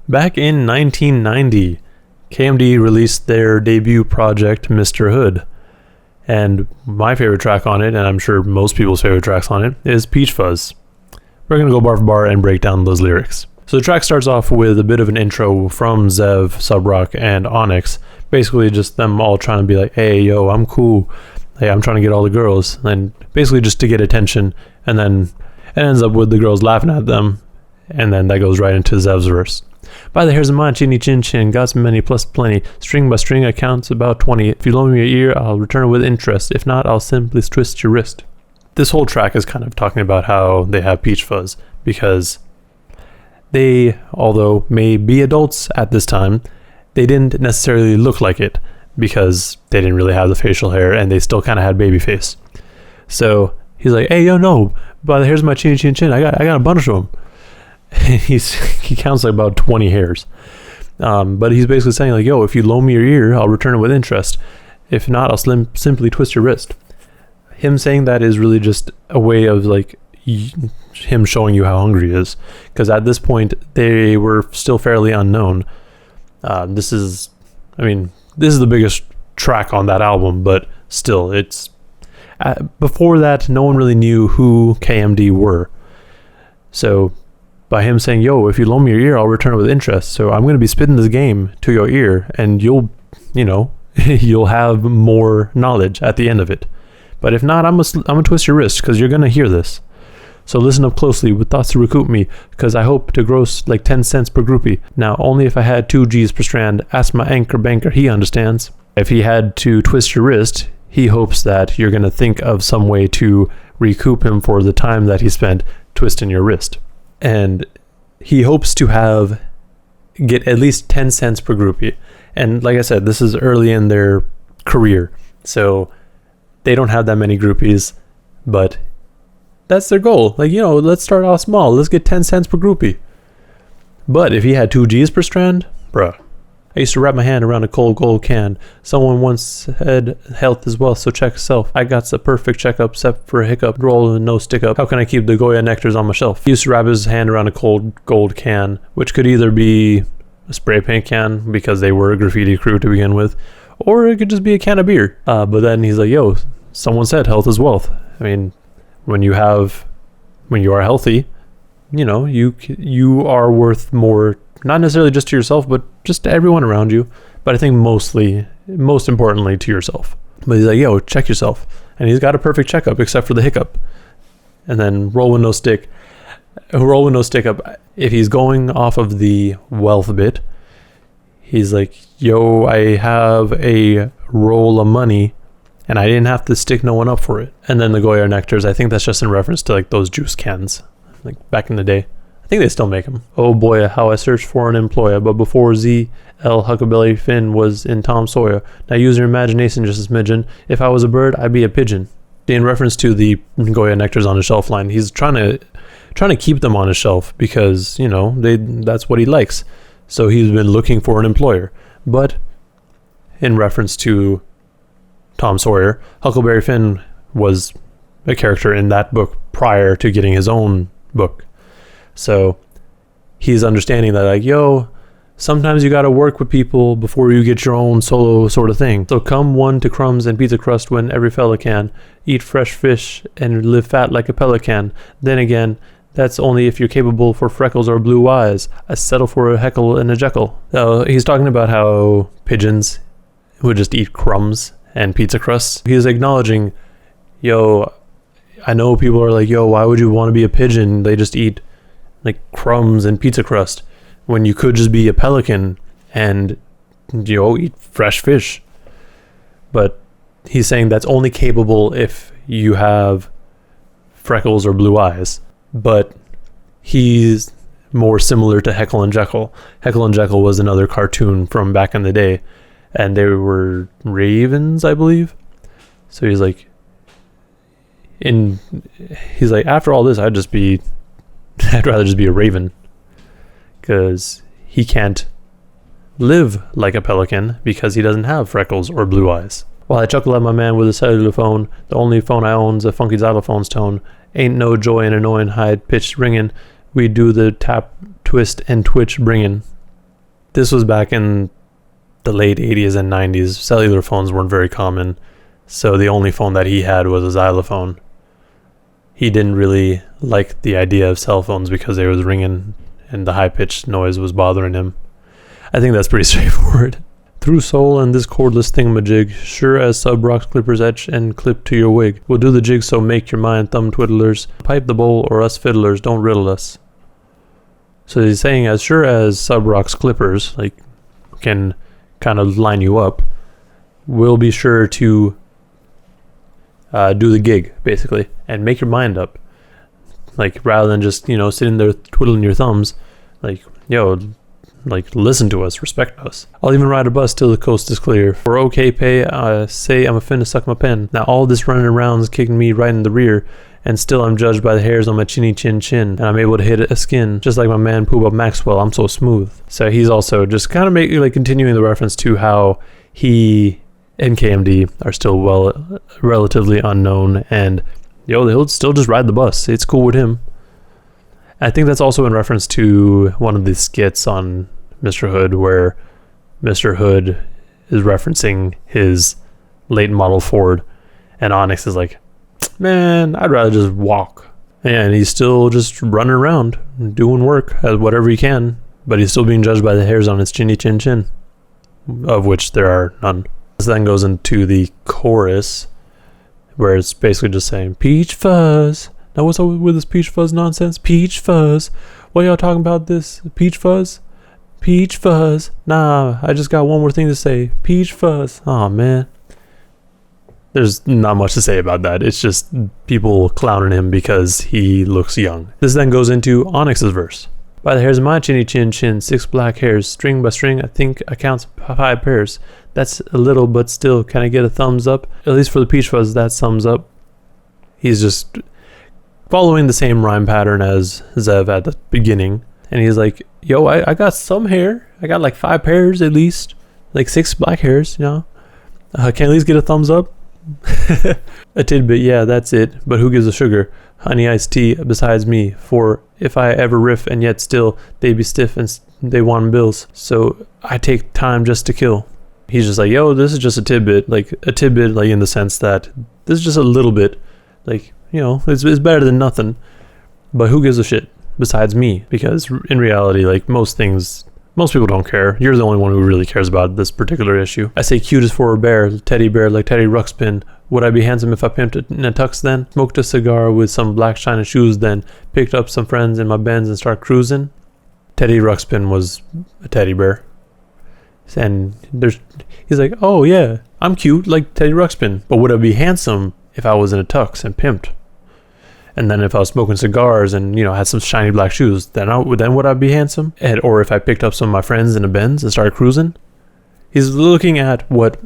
Back in 1990, KMD released their debut project, Mr. Hood. And my favorite track on it, and I'm sure most people's favorite tracks on it, is Peachfuzz. We're going to go bar for bar and break down those lyrics. So the track starts off with a bit of an intro from Zev, Subroc, and Onyx. Basically just them all trying to be like, hey, yo, I'm cool. Hey, I'm trying to get all the girls. And basically just to get attention. And then it ends up with the girls laughing at them. And then that goes right into Zev's verse. By the hairs of mine, chinny chin chin, got some many plus plenty. String by string, I count about 20. If you loan me your ear, I'll return it with interest. If not, I'll simply twist your wrist. This whole track is kind of talking about how they have Peachfuzz, because they, although may be adults at this time, they didn't necessarily look like it, because they didn't really have the facial hair, and they still kind of had baby face. So he's like, hey, yo, no, by the hairs of my chinny chin chin, I got a bunch of them. He counts like about 20 hairs. But he's basically saying like, yo, if you loan me your ear, I'll return it with interest. If not, I'll simply twist your wrist. Him saying that is really just a way of like him showing you how hungry he is. Because at this point, they were still fairly unknown. This is the biggest track on that album, but still, it's before that, no one really knew who KMD were. So by him saying, yo, if you loan me your ear, I'll return it with interest. So I'm going to be spitting this game to your ear, and you'll have more knowledge at the end of it. But if not, I'm gonna twist your wrist, because you're going to hear this. So listen up closely with thoughts to recoup me, because I hope to gross like 10 cents per groupie. Now, only if I had 2 G's per strand. Ask my anchor banker, he understands. If he had to twist your wrist, he hopes that you're going to think of some way to recoup him for the time that he spent twisting your wrist. And he hopes to get at least 10 cents per groupie. And like I said, this is early in their career, so they don't have that many groupies, but that's their goal. Like, let's start off small. Let's get 10 cents per groupie. But if he had 2 G's per strand, bruh. I used to wrap my hand around a cold gold can. Someone once said health is wealth, so check yourself. I got the perfect checkup, except for a hiccup, roll and no stick up. How can I keep the Goya nectars on my shelf? He used to wrap his hand around a cold gold can, which could either be a spray paint can, because they were a graffiti crew to begin with, or it could just be a can of beer. But then he's like, yo, someone said health is wealth. I mean, when you are healthy, you are worth more, not necessarily just to yourself, but just to everyone around you. But I think most importantly to yourself. But he's like, yo, check yourself. And he's got a perfect checkup except for the hiccup. And then roll with no stick up. If he's going off of the wealth bit, he's like, yo, I have a roll of money and I didn't have to stick no one up for it. And then the Goya nectars, I think that's just in reference to like those juice cans, like back in the day. I think they still make them. Oh boy, how I searched for an employer, but before Z.L. Huckleberry Finn was in Tom Sawyer. Now use your imagination just a smidgen. If I was a bird, I'd be a pigeon. In reference to the Goya nectars on his shelf line, he's trying to keep them on his shelf because, that's what he likes. So he's been looking for an employer. But in reference to Tom Sawyer, Huckleberry Finn was a character in that book prior to getting his own book. So he's understanding that, like, yo, sometimes you got to work with people before you get your own solo sort of thing. So come one to crumbs and pizza crust when every fella can. Eat fresh fish and live fat like a pelican. Then again, that's only if you're capable for freckles or blue eyes. I settle for a heckle and a jekyll. He's talking about how pigeons would just eat crumbs and pizza crusts. He's acknowledging, yo, I know people are like, yo, why would you want to be a pigeon? They just eat like crumbs and pizza crust when you could just be a pelican and eat fresh fish. But he's saying that's only capable if you have freckles or blue eyes. But he's more similar to Heckle and Jekyll. Heckle and Jekyll was another cartoon from back in the day, and they were ravens, I believe. So he's like, after all this, I'd rather just be a raven, because he can't live like a pelican because he doesn't have freckles or blue eyes. While I chuckle at my man with a cellular phone, the only phone I own's a funky xylophone's tone. Ain't no joy in annoying high-pitched ringing. We do the tap, twist, and twitch bringing. This was back in the late 80s and 90s. Cellular phones weren't very common, so the only phone that he had was a xylophone. He didn't really like the idea of cell phones because they was ringing and the high-pitched noise was bothering him. I think that's pretty straightforward. Through soul and this cordless thingamajig, sure as Subroc's clippers etch and clip to your wig. We'll do the jig, so make your mind thumb twiddlers. Pipe the bowl or us fiddlers, don't riddle us. So he's saying as sure as Subroc's clippers, like, can kind of line you up, we'll be sure to do the gig, basically, and make your mind up. Like, rather than just, sitting there twiddling your thumbs, like, yo, like, listen to us, respect us. I'll even ride a bus till the coast is clear. For okay pay, say I'm a finna suck my pen. Now all this running around's kicking me right in the rear, and still I'm judged by the hairs on my chinny chin chin, and I'm able to hit a skin, just like my man Poop Up Maxwell, I'm so smooth. So he's also just kind of continuing the reference to how he and KMD are still relatively unknown, and he'll still just ride the bus. It's cool with him. I think that's also in reference to one of the skits on Mr. Hood, where Mr. Hood is referencing his late model Ford, and Onyx is like, man, I'd rather just walk. And he's still just running around, doing work at whatever he can, but he's still being judged by the hairs on his chinny chin chin, of which there are none. This then goes into the chorus, where it's basically just saying, Peachfuzz. Now what's up with this Peachfuzz nonsense? Peachfuzz. What y'all talking about this? Peachfuzz? Peachfuzz. Nah, I just got one more thing to say. Peachfuzz. Aw, man. There's not much to say about that. It's just people clowning him because he looks young. This then goes into Onyx's verse. By the hairs of my chinny chin chin, 6 black hairs, string by string, I think I count 5 pairs. That's a little, but still, can I get a thumbs up? At least for the Peachfuzz, that sums up. He's just following the same rhyme pattern as Zev at the beginning. And he's like, yo, I got some hair. I got like 5 pairs at least. Like 6 black hairs, Can I at least get a thumbs up? A tidbit, yeah, that's it. But who gives a sugar? Honey iced tea besides me. For if I ever riff and yet still they be stiff and they want bills. So I take time just to kill. He's just like, yo, this is just a tidbit. Like a tidbit, like in the sense that this is just a little bit. Like, it's better than nothing. But who gives a shit besides me? Because in reality, like most people don't care. You're the only one who really cares about this particular issue. I say cute as for a bear, teddy bear like Teddy Ruxpin. Would I be handsome if I pimped it in a tux then? Smoked a cigar with some black shiny shoes then. Picked up some friends in my Benz and start cruising. Teddy Ruxpin was a teddy bear. And he's like, oh yeah, I'm cute like Teddy Ruxpin. But would I be handsome if I was in a tux and pimped? And then if I was smoking cigars and, had some shiny black shoes, then would I be handsome? Or if I picked up some of my friends in a Benz and started cruising? He's looking at what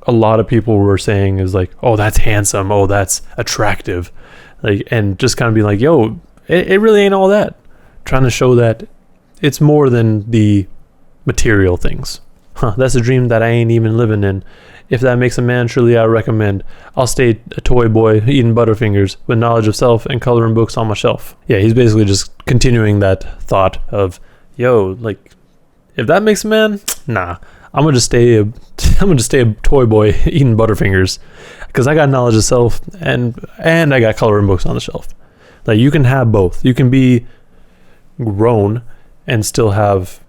a lot of people were saying is like, oh, that's handsome. Oh, that's attractive. Like, and just kind of being like, yo, it really ain't all that. Trying to show that it's more than the material things. That's a dream that I ain't even living in. If that makes a man, surely I recommend. I'll stay a toy boy eating Butterfingers with knowledge of self and coloring books on my shelf. Yeah, he's basically just continuing that thought of, yo, like, if that makes a man, nah, I'm gonna just stay a toy boy eating Butterfingers, because I got knowledge of self and I got coloring books on the shelf. Like, you can have both. You can be grown and still have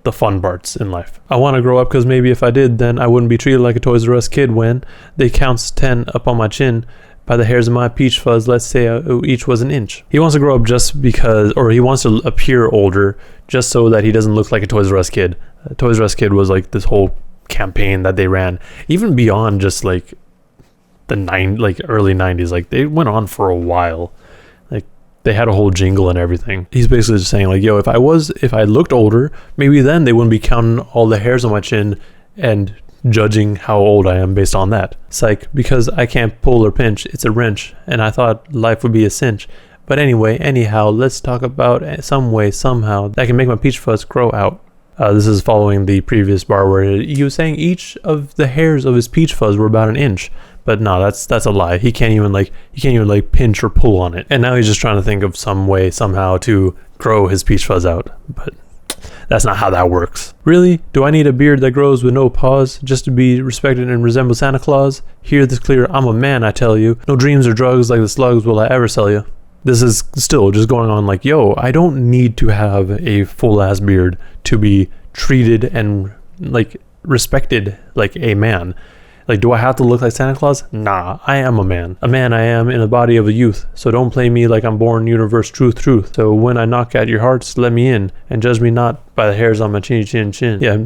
the fun parts in life. I want to grow up because maybe if I did, then I wouldn't be treated like a Toys R Us kid when they counts 10 up on my chin. By the hairs of my Peachfuzz, let's say each was an inch. He wants to grow up just because, or he wants to appear older just so that he doesn't look like a Toys R Us kid. Toys R Us kid was like this whole campaign that they ran, even beyond just like the early 90s. Like, they went on for a while. Like, they had a whole jingle and everything. He's basically just saying like, yo, if I looked older, maybe then they wouldn't be counting all the hairs on my chin and judging how old I am based on that. It's like, because I can't pull or pinch, it's a wrench, and I thought life would be a cinch. But anyhow, let's talk about some way, somehow, that can make my Peachfuzz grow out. This is following the previous bar where he was saying each of the hairs of his Peachfuzz were about an inch. But no, that's a lie. He can't even pinch or pull on it. And now he's just trying to think of some way, somehow, to grow his Peachfuzz out. But That's not how that works. Really? Do I need a beard that grows with no pause just to be respected and resemble Santa Claus? Hear this clear, I'm a man, I tell you. No dreams or drugs like the slugs will I ever sell you. This is still just going on like, yo, I don't need to have a full ass beard to be treated and like respected like a man. Like, do I have to look like Santa Claus? Nah, I am a man. A man I am in the body of a youth. So don't play me like I'm born universe truth. So when I knock at your hearts, let me in and judge me not by the hairs on my chin. Yeah,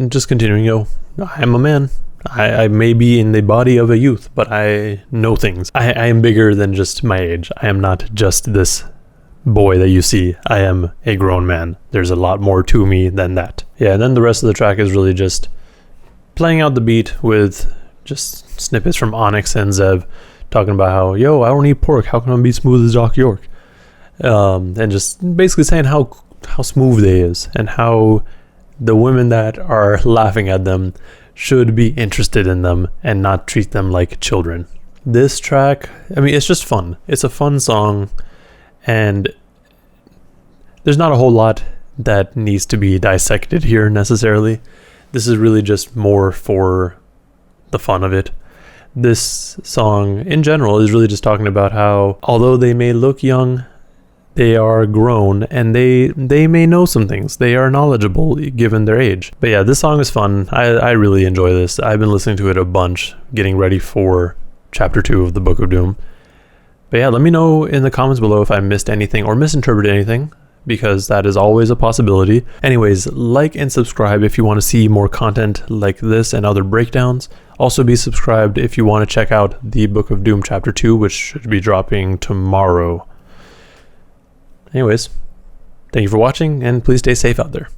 just continuing, yo. I am a man. I may be in the body of a youth, but I know things. I am bigger than just my age. I am not just this boy that you see. I am a grown man. There's a lot more to me than that. Yeah, and then the rest of the track is really just playing out the beat with just snippets from Onyx and Zev talking about how, yo, I don't eat pork. How can I be smooth as Doc York? And just basically saying how smooth they is and how the women that are laughing at them should be interested in them and not treat them like children. This track, I mean, it's just fun. It's a fun song, and there's not a whole lot that needs to be dissected here necessarily. This is really just more for the fun of it. This song in general is really just talking about how although they may look young, they are grown and they may know some things. They are knowledgeable given their age. But yeah, this song is fun. I really enjoy this. I've been listening to it a bunch, getting ready for chapter 2 of the Book of Doom. But yeah, let me know in the comments below if I missed anything or misinterpreted anything, because that is always a possibility. Anyways, like and subscribe if you want to see more content like this and other breakdowns. Also be subscribed if you want to check out the Book of Doom chapter 2, which should be dropping tomorrow. Anyways, thank you for watching, and please stay safe out there.